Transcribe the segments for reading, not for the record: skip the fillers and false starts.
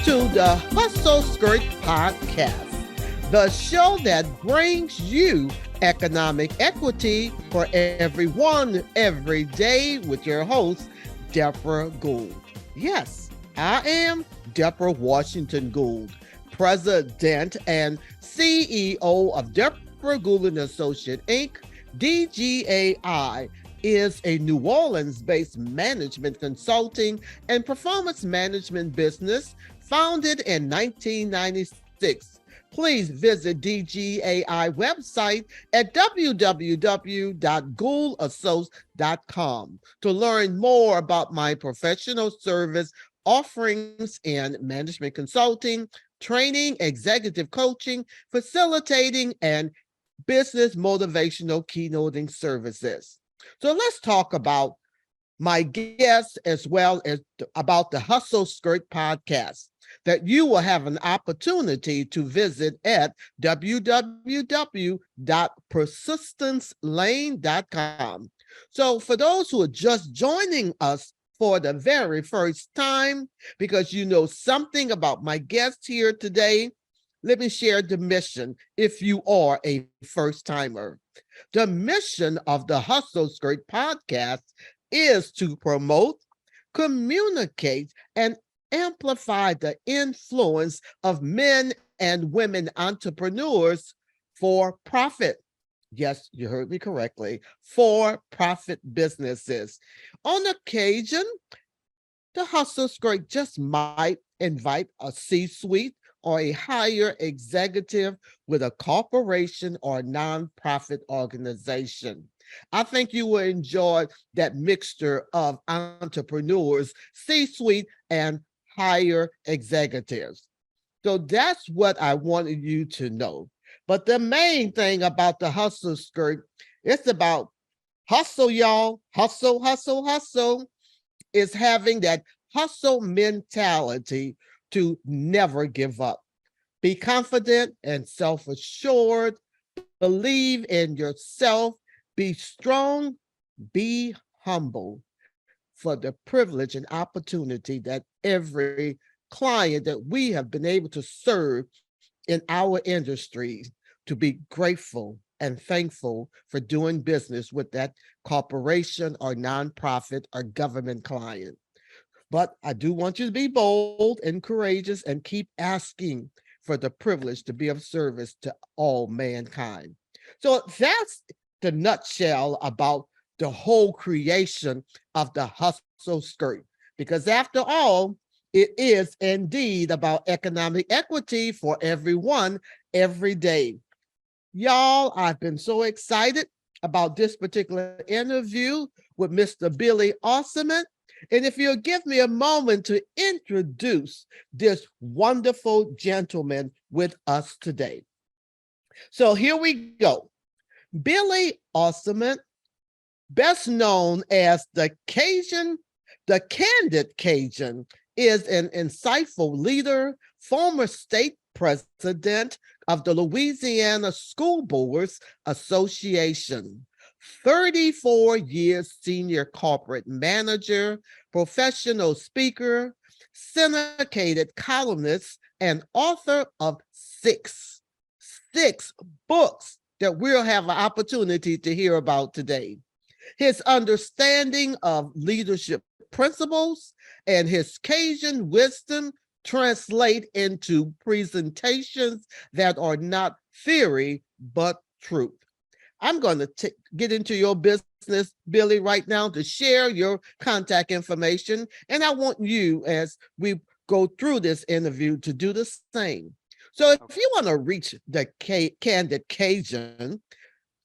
to the Hustle Skirt Podcast, the show that brings you economic equity for everyone every day with your host, Debra Gould. Yes, I am Debra Washington Gould, President and CEO of Debra Gould and Associate Inc. DGAI is a New Orleans-based management consulting and performance management business founded in 1996. Please visit DGAI website at www.gouldassociates.com to learn more about my professional service offerings in management consulting, training, executive coaching, facilitating, and business motivational keynoting services. So let's talk about my guests as well as about the Hustle Skirt podcast that you will have an opportunity to visit at www.persistencelane.com. So for those who are just joining us for the very first time, because you know something about my guest here today, let me share the mission if you are a first timer. The mission of the Hustle Skirt podcast is to promote, communicate, and amplify the influence of men and women entrepreneurs for profit. Yes, you heard me correctly, for profit businesses. On occasion, the Hustle Skirt just might invite a C-suite or a higher executive with a corporation or nonprofit organization. I think you will enjoy that mixture of entrepreneurs, C-suite, and higher executives. So that's what I wanted you to know. But the main thing about the Hustle Skirt, it's about hustle, y'all. Hustle, hustle, hustle. Is having that hustle mentality to never give up. Be confident and self-assured. Believe in yourself. Be strong. Be humble for the privilege and opportunity that every client that we have been able to serve in our industry, to be grateful and thankful for doing business with that corporation or nonprofit or government client. But I do want you to be bold and courageous and keep asking for the privilege to be of service to all mankind. So that's the nutshell about the whole creation of the Hustle Skirt. Because after all, it is indeed about economic equity for everyone every day. Y'all, I've been so excited about this particular interview with Mr. Billy Arcement. And if you'll give me a moment to introduce this wonderful gentleman with us today. So here we go. Billy Arcement, best known as the Candid Cajun, is an insightful leader, former state president of the Louisiana School Boards Association, 34 years senior corporate manager, professional speaker, syndicated columnist, and author of six books that we'll have an opportunity to hear about today. His understanding of leadership principles and his Cajun wisdom translate into presentations that are not theory, but truth. I'm going to get into your business, Billy, right now to share your contact information. And I want you, as we go through this interview, to do the same. So if you want to reach the Candid Cajun,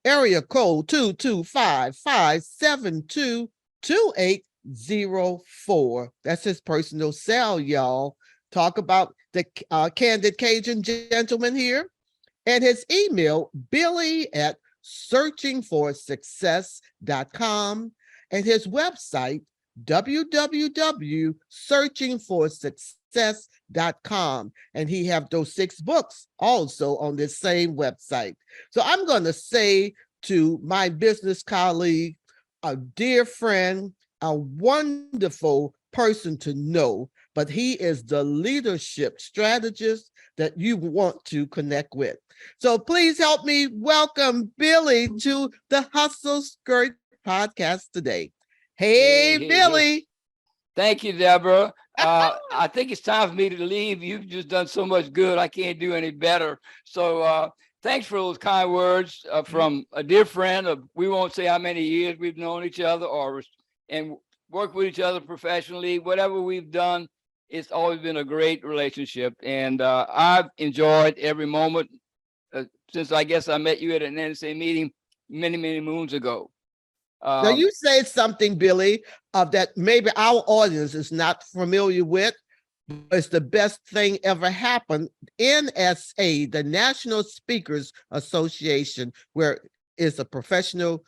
area code 225-572-2804. That's his personal cell, y'all. Talk about the Candid Cajun gentleman here. And his email, billy@searchingforsuccess.com. And his website, www.searchingforsuccess.com. And he have those 6 books also on this same website. So I'm going to say to my business colleague, a dear friend, a wonderful person to know, but he is the leadership strategist that you want to connect with. So please help me welcome Billy to the Hustle Skirt podcast today. Hey, Hey. Billy. Thank you, Deborah. I think it's time for me to leave. You've just done so much good. I can't do any better. So thanks for those kind words from a dear friend of, we won't say how many years we've known each other and worked with each other professionally. Whatever we've done, it's always been a great relationship. And I've enjoyed every moment since I guess I met you at an NSA meeting many, many moons ago. Now you said something, Billy, that maybe our audience is not familiar with, but it's the best thing ever happened. NSA, the National Speakers Association, where it's a professional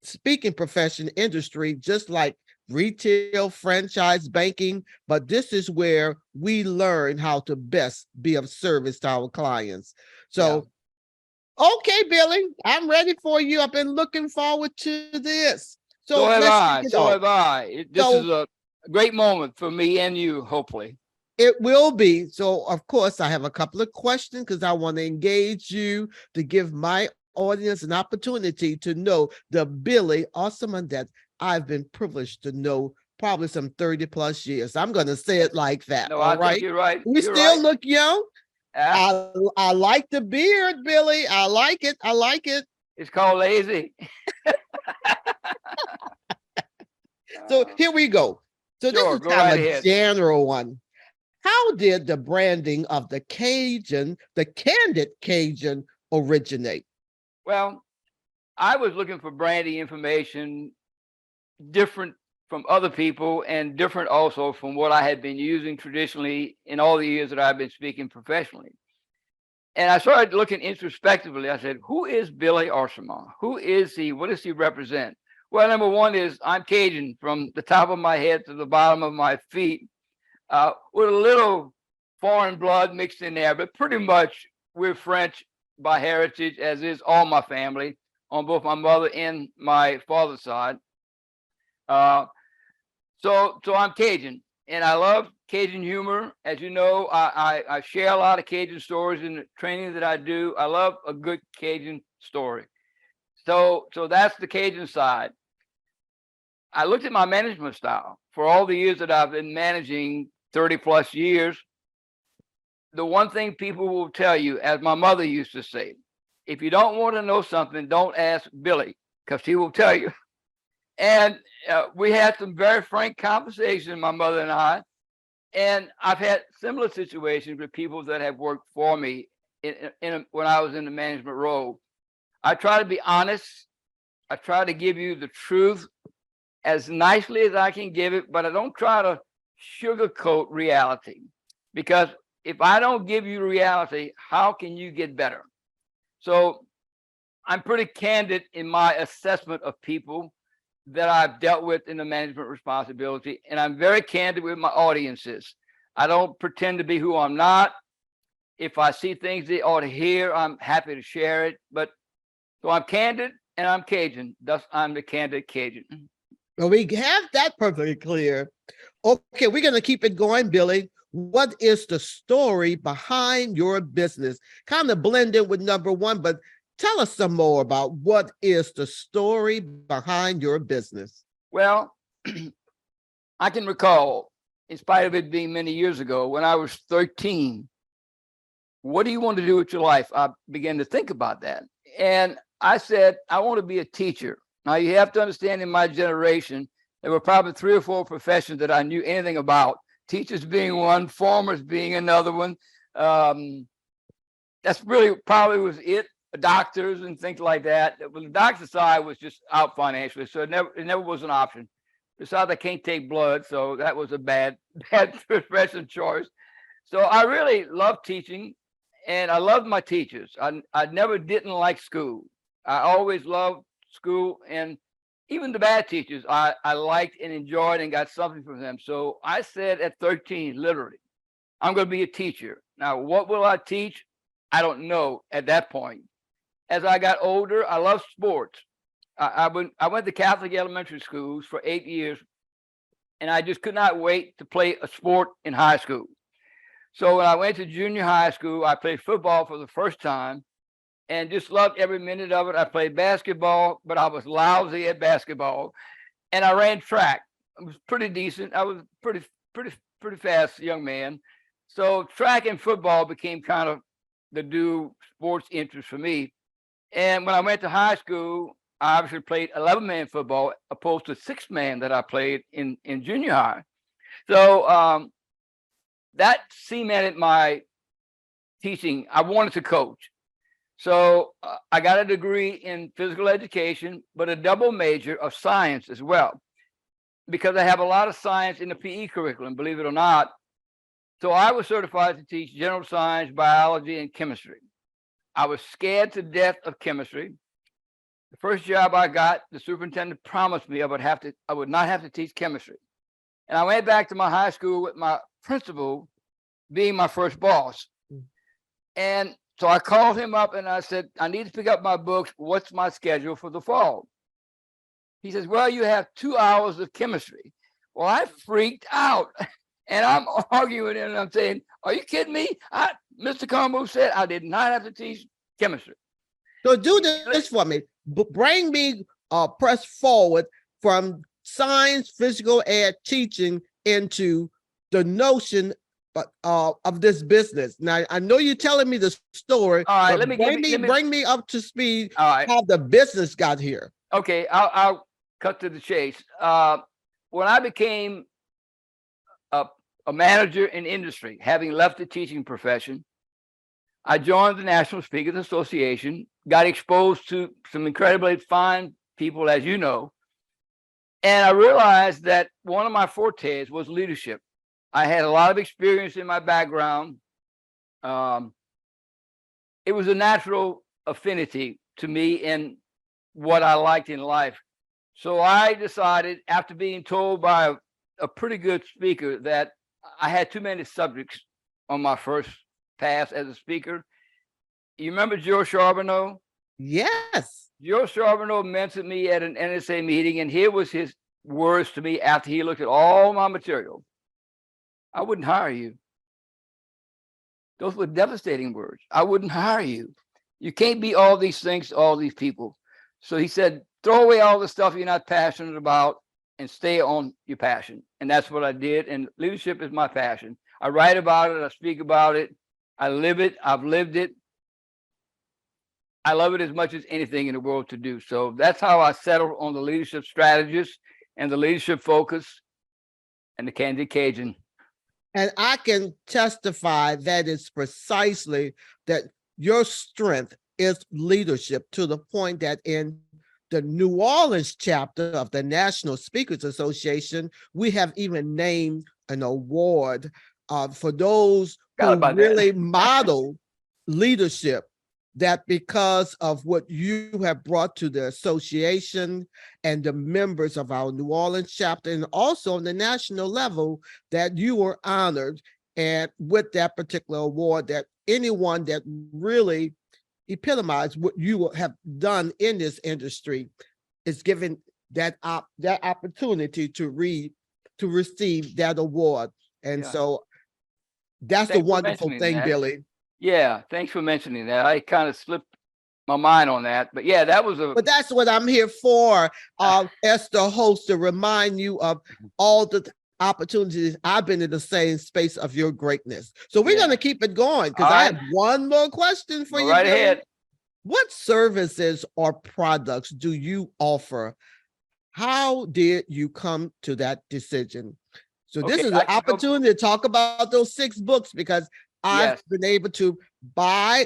speaking profession industry, just like retail, franchise, banking, but this is where we learn how to best be of service to our clients. So okay, Billy, I'm ready for you. I've been looking forward to this. So have let's I. kick it So off. have I. This is a great moment for me and you, hopefully. It will be. So, of course, I have a couple of questions because I want to engage you to give my audience an opportunity to know the Billy Arcement that I've been privileged to know probably some 30 plus years. I'm going to say it like that. No, All I right. think you're right. We You're still right. look young. I like the beard, Billy. I like it. I like it. It's called lazy. So here we go. So this is Go kind right of a ahead. general one. How did the branding of the Candid Cajun originate? Well, I was looking for branding information different from other people and different also from what I had been using traditionally in all the years that I've been speaking professionally. And I started looking introspectively. I said, who is Billy Arcement? Who is he? What does he represent? Well, number one is I'm Cajun from the top of my head to the bottom of my feet, with a little foreign blood mixed in there, but pretty much we're French by heritage, as is all my family on both my mother and my father's side. So I'm Cajun, and I love Cajun humor. As you know, I share a lot of Cajun stories in the training that I do. I love a good Cajun story. So that's the Cajun side. I looked at my management style for all the years that I've been managing, 30 plus years. The one thing people will tell you, as my mother used to say, if you don't want to know something, don't ask Billy, because he will tell you. And we had some very frank conversations, my mother and I. And I've had similar situations with people that have worked for me when I was in the management role. I try to be honest. I try to give you the truth as nicely as I can give it, but I don't try to sugarcoat reality. Because if I don't give you reality, how can you get better? So I'm pretty candid in my assessment of people that I've dealt with in the management responsibility. And I'm very candid with my audiences. I don't pretend to be who I'm not. If I see things they ought to hear, I'm happy to share it. But so I'm candid and I'm Cajun. Thus, I'm the Candid Cajun. Well, we have that perfectly clear. Okay, we're going to keep it going, Billy. What is the story behind your business? Kind of blended with number one, but tell us some more about what is the story behind your business. Well, I can recall, in spite of it being many years ago, when I was 13, what do you want to do with your life? I began to think about that. And I said, I want to be a teacher. Now, you have to understand, in my generation, there were probably 3 or 4 professions that I knew anything about. Teachers being one, farmers being another one. That's really probably was it. Doctors and things like that. Well, the doctor side was just out financially, so it never was an option. Besides, I can't take blood, so that was a bad profession choice. So I really loved teaching, and I loved my teachers. I never didn't like school. I always loved school, and even the bad teachers, I liked and enjoyed and got something from them. So I said at 13, literally, I'm going to be a teacher. Now, what will I teach? I don't know at that point. As I got older, I loved sports. I went to Catholic elementary schools for 8 years, and I just could not wait to play a sport in high school. So when I went to junior high school, I played football for the first time and just loved every minute of it. I played basketball, but I was lousy at basketball, and I ran track. I was pretty decent. I was pretty fast young man. So track and football became kind of the new sports interest for me. And when I went to high school, I obviously played 11-man football opposed to 6-man that I played in junior high. So that cemented my teaching. I wanted to coach. So I got a degree in physical education, but a double major of science as well, because I have a lot of science in the PE curriculum, believe it or not. So I was certified to teach general science, biology, and chemistry. I was scared to death of chemistry. The first job I got, the superintendent promised me I would not have to teach chemistry. And I went back to my high school with my principal being my first boss. And so I called him up and I said, I need to pick up my books. What's my schedule for the fall? He says, well, you have 2 hours of chemistry. Well, I freaked out. And I'm arguing and I'm saying, are you kidding me? Mr. Combo said I did not have to teach chemistry. So do this for me. Bring me press forward from science, physical ed teaching into the notion of this business. Now, I know you're telling me the story. All right, bring me up to speed. All right. How the business got here. Okay, I'll cut to the chase. When I became a manager in industry, having left the teaching profession, I joined the National Speakers Association, got exposed to some incredibly fine people, as you know, and I realized that one of my fortes was leadership. I had a lot of experience in my background. It was a natural affinity to me and what I liked in life. So I decided, after being told by a pretty good speaker that I had too many subjects on my first pass as a speaker. You remember Joe Charbonneau? Yes. Joe Charbonneau mentioned me at an NSA meeting, and here was his words to me after he looked at all my material. I wouldn't hire you. Those were devastating words. I wouldn't hire you. You can't be all these things to all these people. So he said, throw away all the stuff you're not passionate about and stay on your passion. And that's what I did. And leadership is my passion. I write about it. I speak about it. I live it. I've lived it. I love it as much as anything in the world to do. So that's how I settled on the leadership strategist and the leadership focus and the Candid Cajun. And I can testify that it's precisely that your strength is leadership, to the point that in the New Orleans chapter of the National Speakers Association, we have even named an award for those who really model leadership, that because of what you have brought to the association and the members of our New Orleans chapter, and also on the national level, that you were honored and with that particular award, that anyone that really epitomized what you have done in this industry is given that opportunity to receive that award. And so that's the wonderful thing, Billy. Yeah, thanks for mentioning that. I kind of slipped my mind on that, but yeah, that was But that's what I'm here for, as the host, to remind you of all the opportunities I've been in the same space of your greatness. So we're going to keep it going, because I have one more question for you. Right ahead. What services or products do you offer? How did you come to that decision? So this is an opportunity to talk about those 6 books, because I've been able to buy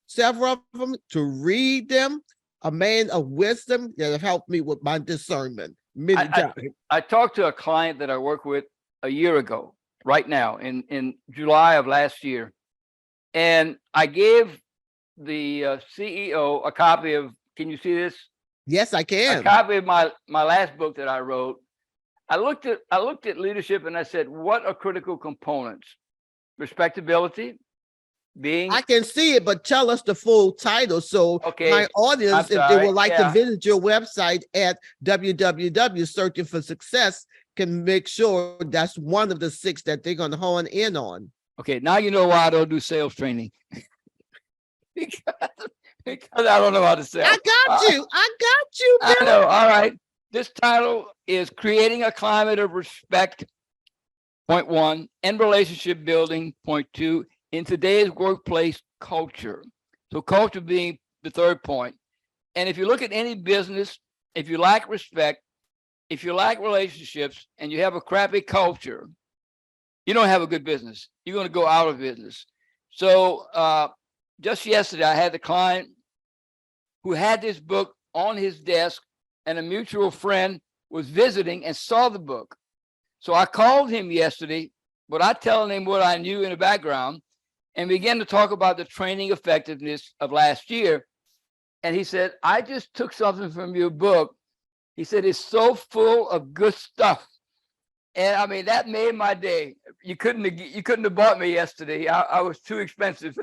several of them, to read them, a man of wisdom that have helped me with my discernment many times. I talked to a client that I worked with a year ago, right now, in July of last year. And I gave the CEO a copy of, can you see this? Yes, I can. A copy of my last book that I wrote. I looked at leadership and I said, what are critical components? Respectability, being. I can see it, but tell us the full title. So my audience, if they would like to visit your website at www.searchingforsuccess, can make sure that's one of the 6 that they're going to hone in on. Okay, now you know why I don't do sales training. because I don't know how to sell. I got you. I Bill. know. All right. This title is Creating a Climate of Respect, point 1, and relationship building, point 2, in today's workplace culture. So culture being the third point. And if you look at any business, if you lack respect, if you lack relationships, and you have a crappy culture, you don't have a good business. You're going to go out of business. So just yesterday, I had a client who had this book on his desk, and a mutual friend was visiting and saw the book. So I called him yesterday, but I telling him what I knew in the background, and began to talk about the training effectiveness of last year. And he said, I just took something from your book. He said, it's so full of good stuff. And I mean, that made my day. You couldn't have bought me yesterday. I was too expensive.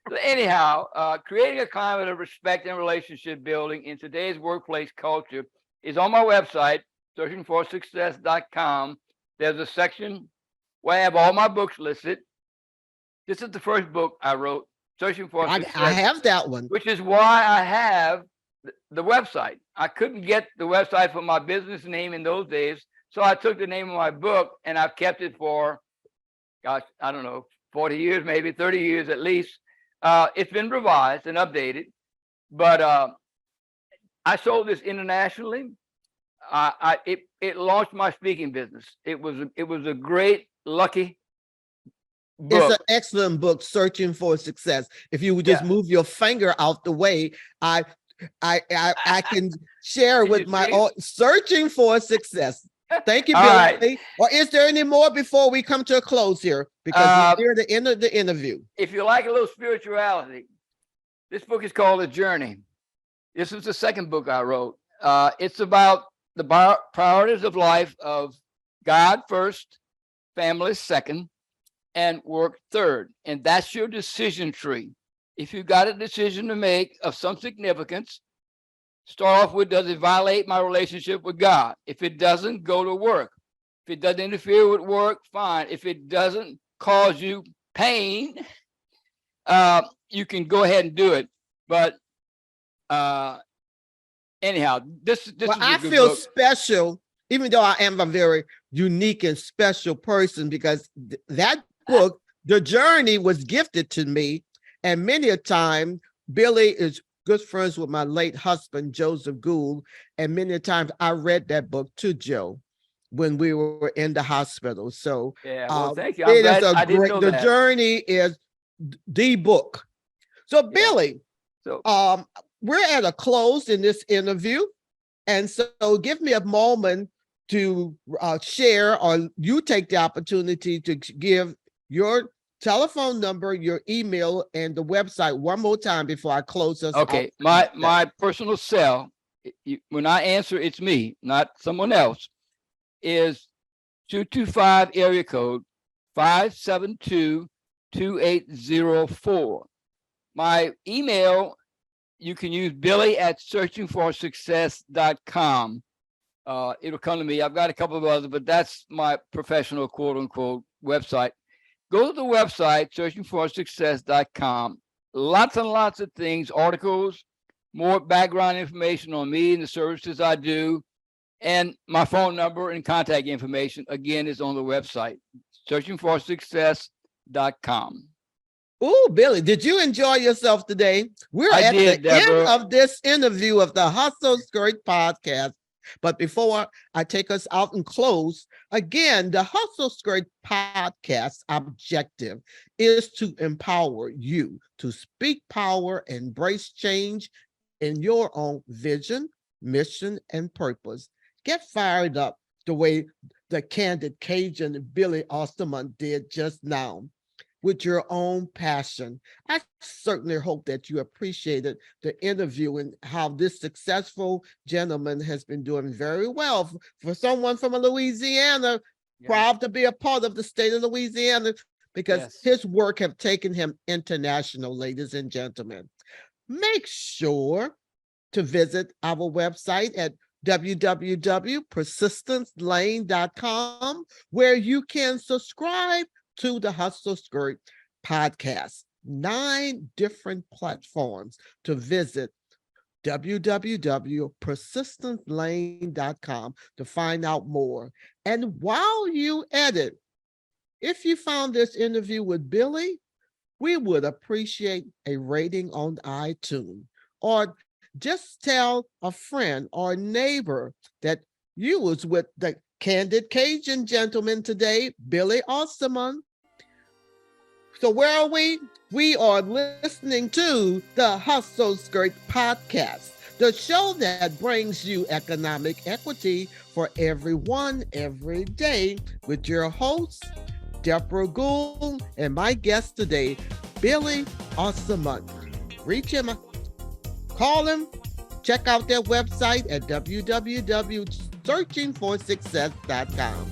So anyhow, creating a climate of respect and relationship building in today's workplace culture is on my website, searchingforsuccess.com. There's a section where I have all my books listed. This is the first book I wrote, Searching for Success. I have that one. Which is why I have the website. I couldn't get the website for my business name in those days. So I took the name of my book, and I've kept it for, gosh, I don't know, 40 years, maybe 30 years at least. It's been revised and updated, but I sold this internationally. It launched my speaking business. It was a great, lucky book. It's an excellent book, Searching for Success. If you would just move your finger out the way, I can share with my Searching for Success. Thank you, Billy. Right. Or is there any more before we come to a close here? Because we're near the end of the interview. If you like a little spirituality, this book is called A Journey. This is the second book I wrote. It's about the priorities of life of God first, family second, and work third. And that's your decision tree. If you've got a decision to make of some significance, start off with, does it violate my relationship with God? If it doesn't, go to work. If it doesn't interfere with work, fine. If it doesn't cause you pain, you can go ahead and do it. But anyhow, this is I feel special, even though I am a very unique and special person, because that book, The Journey, was gifted to me. And many a time, Billy is good friends with my late husband, Joseph Gould. And many times I read that book to Joe when we were in the hospital. So thank you. The Journey is the book. So Billy, we're at a close in this interview. And so give me a moment to share, or you take the opportunity to give your telephone number, your email, and the website one more time before I close us. Okay, my personal cell, when I answer, it's me, not someone else, is 225 area code 572-2804. My email, you can use billy@searchingforsuccess.com. It'll come to me. I've got a couple of others, but that's my professional quote unquote website. Go to the website, searchingforsuccess.com. Lots and lots of things, articles, more background information on me and the services I do. And my phone number and contact information, again, is on the website, searchingforsuccess.com. Oh, Billy, did you enjoy yourself today? We're at the end of this interview of the Hustle Skirt podcast. But before I take us out and close, again, the Hustle Skirt podcast objective is to empower you to speak power, embrace change in your own vision, mission, and purpose. Get fired up the way the Candid Cajun Billy Arcement did just now, with your own passion. I certainly hope that you appreciated the interview and how this successful gentleman has been doing very well for someone from Louisiana, proud to be a part of the state of Louisiana, because his work have taken him international, ladies and gentlemen. Make sure to visit our website at www.persistencelane.com, where you can subscribe to the Hustle Skirt podcast. 9 different platforms to visit www.persistencelane.com to find out more. And while you edit, if you found this interview with Billy, we would appreciate a rating on iTunes, or just tell a friend or neighbor that you was with the Candid Cajun gentleman today, Billy Osserman. So where are we? We are listening to the Hustle Skirt podcast, the show that brings you economic equity for everyone every day, with your host, Debra Gould, and my guest today, Billy Osserman. Reach him, call him, check out their website at www.searchingforsuccess.com.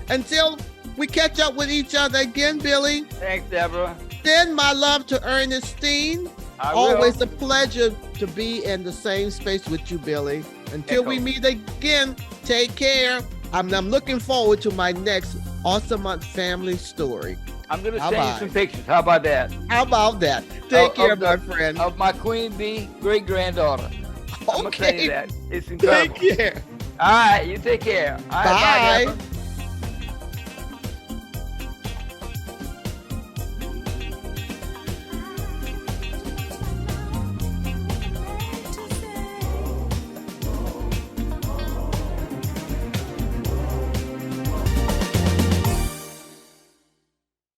Until we catch up with each other again, Billy. Thanks, Deborah. Send my love to Ernestine. Always a pleasure to be in the same space with you, Billy. Until we meet again, take care. I'm looking forward to my next Awesome family story. I'm going to send you some pictures. How about that? How about that? Take care, my friend. Of my queen bee great-granddaughter. Okay. I'm going to tell you that. It's incredible. Take care. All right. You take care. All right, bye. Bye, Deborah.